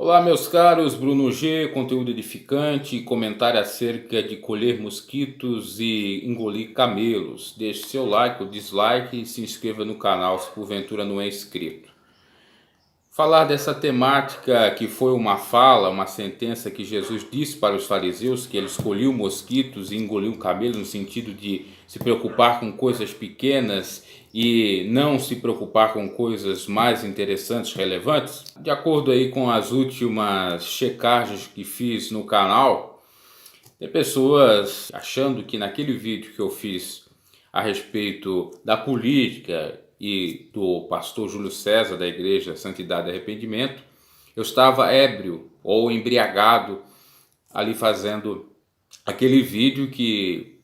Olá, meus caros, Bruno G, conteúdo edificante, comentário acerca de colher mosquitos e engolir camelos. Deixe seu like ou dislike e se inscreva no canal se porventura não é inscrito. Falar dessa temática que foi uma fala, uma sentença que Jesus disse para os fariseus, que eles colhiam mosquitos e engoliam camelos, no sentido de se preocupar com coisas pequenas e não se preocupar com coisas mais interessantes, relevantes. De acordo aí com as últimas checagens que fiz no canal, tem pessoas achando que naquele vídeo que eu fiz a respeito da política e do pastor Júlio César da Igreja Santidade e Arrependimento, eu estava ébrio ou embriagado ali fazendo aquele vídeo, que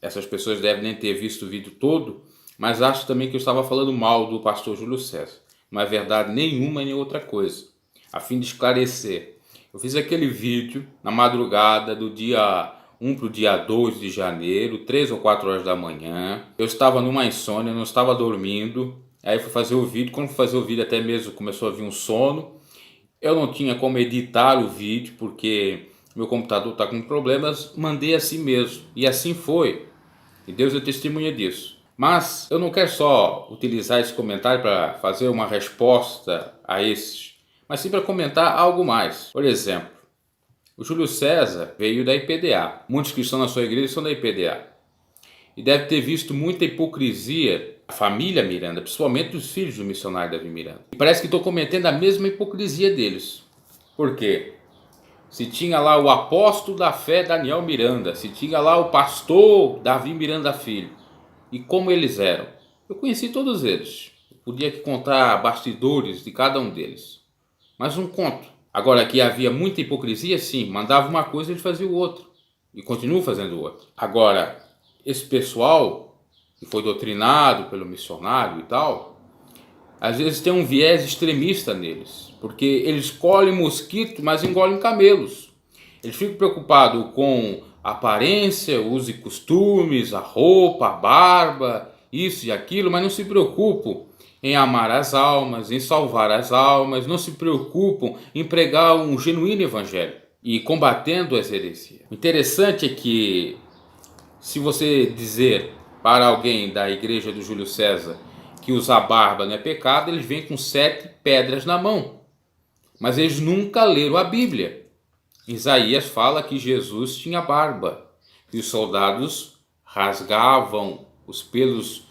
essas pessoas devem nem ter visto o vídeo todo, mas acho também que eu estava falando mal do pastor Júlio César. Não é verdade nenhuma nem outra coisa. A fim de esclarecer, eu fiz aquele vídeo na madrugada do dia 1 para o dia 2 de janeiro, 3 ou 4 horas da manhã. Eu estava numa insônia, não estava dormindo. Aí fui fazer o vídeo. Quando fui fazer o vídeo, até mesmo começou a vir um sono. Eu não tinha como editar o vídeo porque meu computador está com problemas. Mandei assim mesmo. E assim foi. E Deus é testemunha disso. Mas eu não quero só utilizar esse comentário para fazer uma resposta a esses, mas sim para comentar algo mais. Por exemplo, o Júlio César veio da IPDA. Muitos que estão na sua igreja são da IPDA. E deve ter visto muita hipocrisia da família Miranda, principalmente dos filhos do missionário Davi Miranda. E parece que estou cometendo a mesma hipocrisia deles. Por quê? Se tinha lá o apóstolo da fé Daniel Miranda, se tinha lá o pastor Davi Miranda Filho, e como eles eram. Eu conheci todos eles. Eu podia aqui contar bastidores de cada um deles. Mas não conto. Agora, que havia muita hipocrisia, sim. Mandava uma coisa e ele fazia o outro. E continua fazendo o outro. Agora, esse pessoal que foi doutrinado pelo missionário e tal, às vezes tem um viés extremista neles. Porque eles colhem mosquito, mas engolem camelos. Eles ficam preocupados com a aparência, uso e costumes, a roupa, a barba, isso e aquilo, mas não se preocupam em amar as almas, em salvar as almas, não se preocupam em pregar um genuíno evangelho e combatendo as heresias. O interessante é que, se você dizer para alguém da igreja do Júlio César que usar barba não é pecado, eles vêm com 7 pedras na mão. Mas eles nunca leram a Bíblia. Isaías fala que Jesus tinha barba e os soldados rasgavam os pelos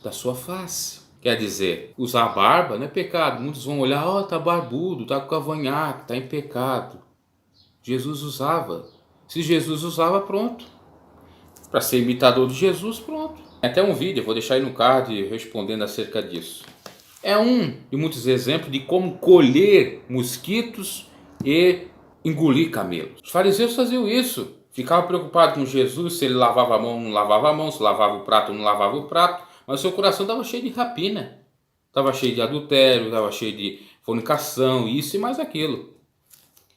da sua face. Quer dizer, usar barba não é pecado. Muitos vão olhar, tá barbudo, tá com cavanhaque, tá em pecado. Jesus usava. Se Jesus usava, pronto. Para ser imitador de Jesus, pronto. Tem até um vídeo, eu vou deixar aí no card respondendo acerca disso. É um de muitos exemplos de como colher mosquitos e engolir camelos. Os fariseus faziam isso. Ficavam preocupados com Jesus, se ele lavava a mão, não lavava a mão, se lavava o prato, não lavava o prato. Mas o seu coração estava cheio de rapina. Estava cheio de adultério, estava cheio de fornicação, isso e mais aquilo.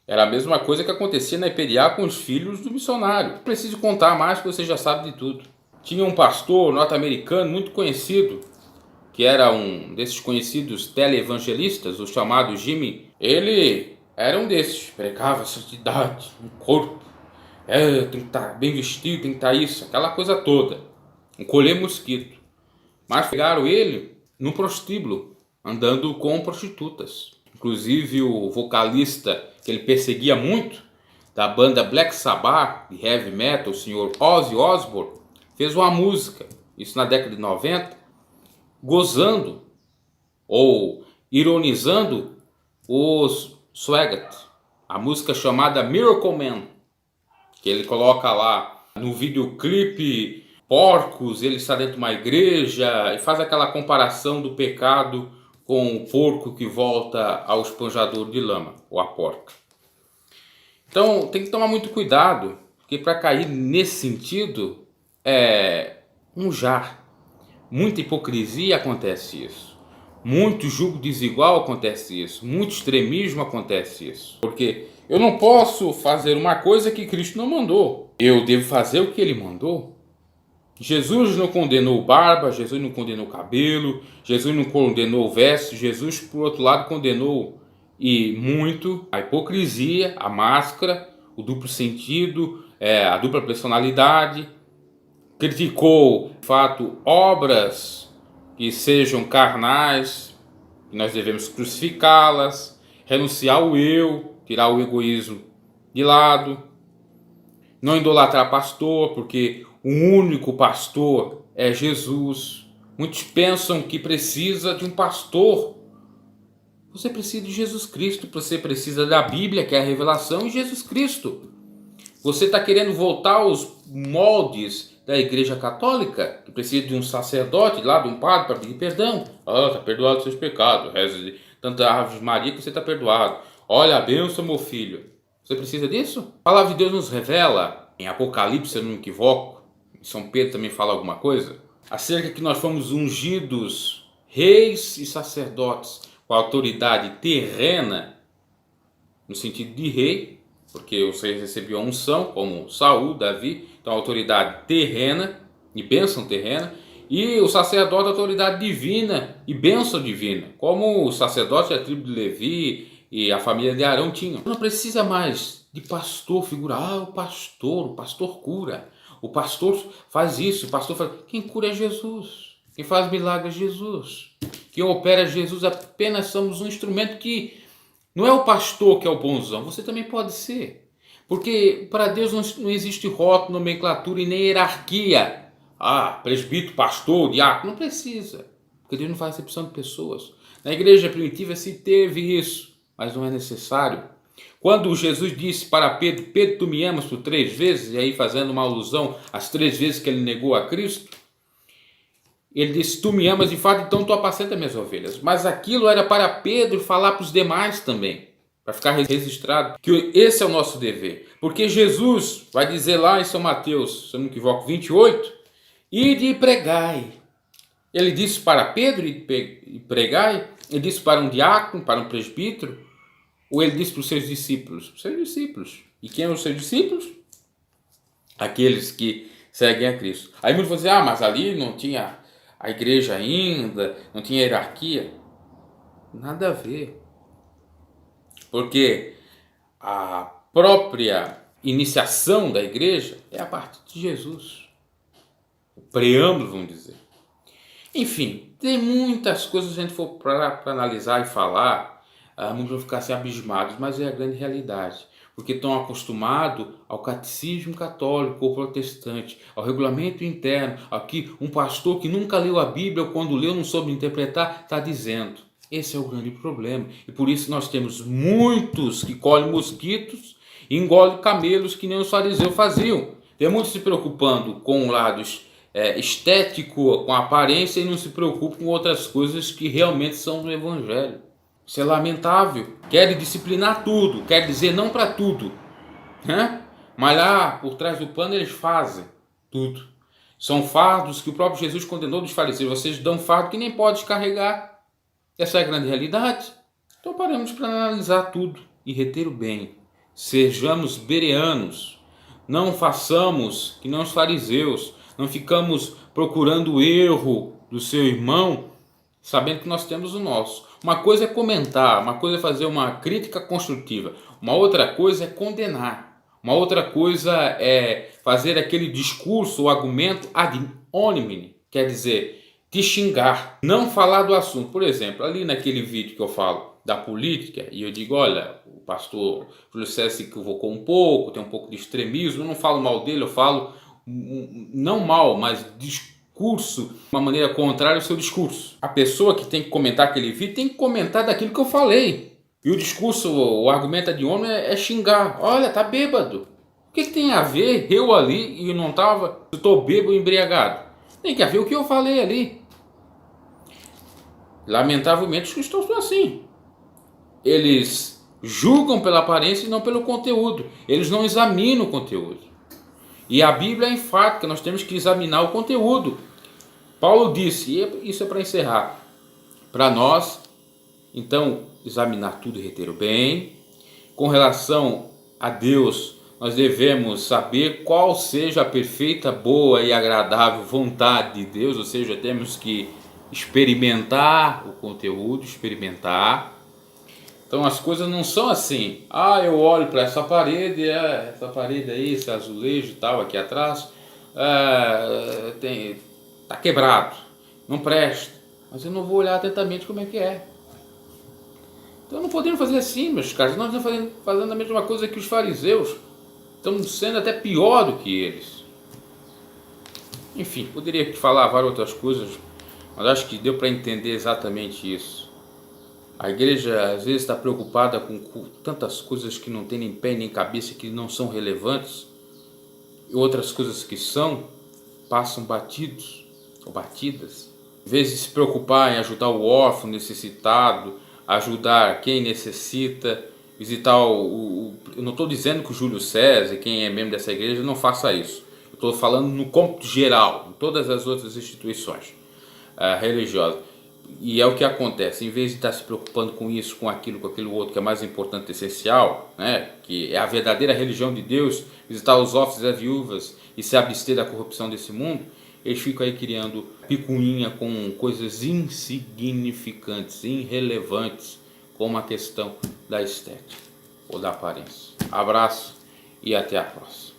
Era a mesma coisa que acontecia na IPDA com os filhos do missionário. Não preciso contar mais, que você já sabe de tudo. Tinha um pastor norte-americano muito conhecido, que era um desses conhecidos televangelistas, o chamado Jimmy. Ele era um desses, pregava a santidade, um corpo, tem que estar bem vestido, tem que estar isso, aquela coisa toda, um colher mosquito. Mas pegaram ele num prostíbulo, andando com prostitutas. Inclusive o vocalista que ele perseguia muito, da banda Black Sabbath, de heavy metal, o senhor Ozzy Osbourne, fez uma música, isso na década de 90, gozando ou ironizando os Swaggart. A música chamada Miracle Man, que ele coloca lá no videoclipe porcos, ele está dentro de uma igreja e faz aquela comparação do pecado com o porco que volta ao esponjador de lama, ou a porca. Então tem que tomar muito cuidado, porque para cair nesse sentido é um jar. Muita hipocrisia acontece isso. Muito julgo desigual acontece isso. Muito extremismo acontece isso. Porque eu não posso fazer uma coisa que Cristo não mandou. Eu devo fazer o que ele mandou. Jesus não condenou barba, Jesus não condenou cabelo, Jesus não condenou vestes, Jesus, por outro lado, condenou e muito a hipocrisia, a máscara, o duplo sentido, a dupla personalidade. Criticou, de fato, obras que sejam carnais, que nós devemos crucificá-las, renunciar ao eu, tirar o egoísmo de lado, não idolatrar pastor, porque o único pastor é Jesus. Muitos pensam que precisa de um pastor. Você precisa de Jesus Cristo, você precisa da Bíblia, que é a revelação, e Jesus Cristo. Você está querendo voltar aos moldes da Igreja Católica, que precisa de um sacerdote lá, de um padre, para pedir perdão. Está perdoado os seus pecados. Reza de tanta Ave Maria que você está perdoado. Olha a bênção, meu filho. Você precisa disso? A palavra de Deus nos revela, em Apocalipse, se eu não me equivoco, em São Pedro também fala alguma coisa, acerca que nós fomos ungidos reis e sacerdotes com autoridade terrena, no sentido de rei, porque os reis recebiam a unção, como Saul, Davi, então autoridade terrena e bênção terrena, e o sacerdote, autoridade divina e bênção divina, como o sacerdote da tribo de Levi e a família de Arão tinham. Não precisa mais de pastor figurar, o pastor cura, o pastor faz isso, o pastor faz... Quem cura é Jesus, quem faz milagre é Jesus, quem opera é Jesus, apenas somos um instrumento que não é o pastor que é o bonzão, você também pode ser. Porque para Deus não existe rótulo, nomenclatura e nem hierarquia. Presbítero, pastor, diácono, não precisa. Porque Deus não faz acepção de pessoas. Na igreja primitiva se teve isso, mas não é necessário. Quando Jesus disse para Pedro, Pedro, tu me amas por 3 vezes, e aí fazendo uma alusão às 3 vezes que ele negou a Cristo, ele disse, tu me amas de fato, então tu apacenta minhas ovelhas. Mas aquilo era para Pedro falar para os demais também, para ficar registrado, que esse é o nosso dever. Porque Jesus vai dizer lá em São Mateus, se eu não me equivoco, 28, ide e pregai. Ele disse para Pedro e pregai, ele disse para um diácono, para um presbítero, ou ele disse para os seus discípulos? Os seus discípulos. E quem são os seus discípulos? Aqueles que seguem a Cristo. Aí muitos vão dizer, mas ali não tinha a igreja ainda, não tinha hierarquia. Nada a ver. Porque a própria iniciação da igreja é a partir de Jesus. O preâmbulo, vamos dizer. Enfim, tem muitas coisas se a gente for para analisar e falar, muitos vão ficar assim abismados, mas é a grande realidade. Porque estão acostumados ao catecismo católico ou protestante, ao regulamento interno. Aqui um pastor que nunca leu a Bíblia ou quando leu não soube interpretar, está dizendo. Esse é o grande problema. E por isso nós temos muitos que colhem mosquitos e engolem camelos que nem os fariseus faziam. Tem muitos se preocupando com o lado estético, com a aparência e não se preocupam com outras coisas que realmente são do Evangelho. Isso é lamentável. Querem disciplinar tudo, quer dizer não para tudo, né? Mas lá por trás do pano eles fazem tudo. São fardos que o próprio Jesus condenou dos fariseus. Vocês dão fardo que nem pode carregar. Essa é a grande realidade. Então paramos para analisar tudo e reter o bem. Sejamos bereanos. Não façamos que não os fariseus. Não ficamos procurando o erro do seu irmão, sabendo que nós temos o nosso. Uma coisa é comentar, uma coisa é fazer uma crítica construtiva, uma outra coisa é condenar, uma outra coisa é fazer aquele discurso ou argumento ad hominem, quer dizer, te xingar, não falar do assunto. Por exemplo, ali naquele vídeo que eu falo da política, e eu digo, olha, o pastor Júlio César se equivocou um pouco, tem um pouco de extremismo, eu não falo mal dele, eu falo, não mal, mas discurso, de uma maneira contrária ao seu discurso. A pessoa que tem que comentar aquele vídeo tem que comentar daquilo que eu falei. E o discurso, o argumento de homem é xingar. Olha, tá bêbado. O que tem a ver eu ali e não estava? Eu estou bêbado ou embriagado. Tem que haver o que eu falei ali. Lamentavelmente os cristãos são assim. Eles julgam pela aparência e não pelo conteúdo. Eles não examinam o conteúdo. E a Bíblia é enfática, nós temos que examinar o conteúdo. Paulo disse, e isso é para encerrar, para nós, então, examinar tudo e reter o bem. Com relação a Deus, nós devemos saber qual seja a perfeita, boa e agradável vontade de Deus, ou seja, temos que experimentar o conteúdo, experimentar. Então as coisas não são assim. Ah, eu olho para essa parede, essa parede aí, esse azulejo e tal aqui atrás, tá quebrado, não presta. Mas eu não vou olhar atentamente como é que é. Então não podemos fazer assim, meus caros. Nós estamos fazendo a mesma coisa que os fariseus. Estamos sendo até pior do que eles. Enfim, poderia falar várias outras coisas, mas acho que deu para entender exatamente isso. A igreja às vezes está preocupada com tantas coisas que não tem nem pé nem cabeça, que não são relevantes, e outras coisas que são, passam batidos ou batidas. Em vez de se preocupar em ajudar o órfão necessitado, ajudar quem necessita, visitar eu não estou dizendo que o Júlio César, quem é membro dessa igreja, não faça isso. Eu estou falando no cômputo geral, em todas as outras instituições religiosas. E é o que acontece, em vez de estar se preocupando com isso, com aquilo outro que é mais importante e essencial, né, que é a verdadeira religião de Deus, visitar os órfãos e as viúvas e se abster da corrupção desse mundo, eles ficam aí criando picuinha com coisas insignificantes, irrelevantes, como a questão da estética ou da aparência. Abraço e até a próxima.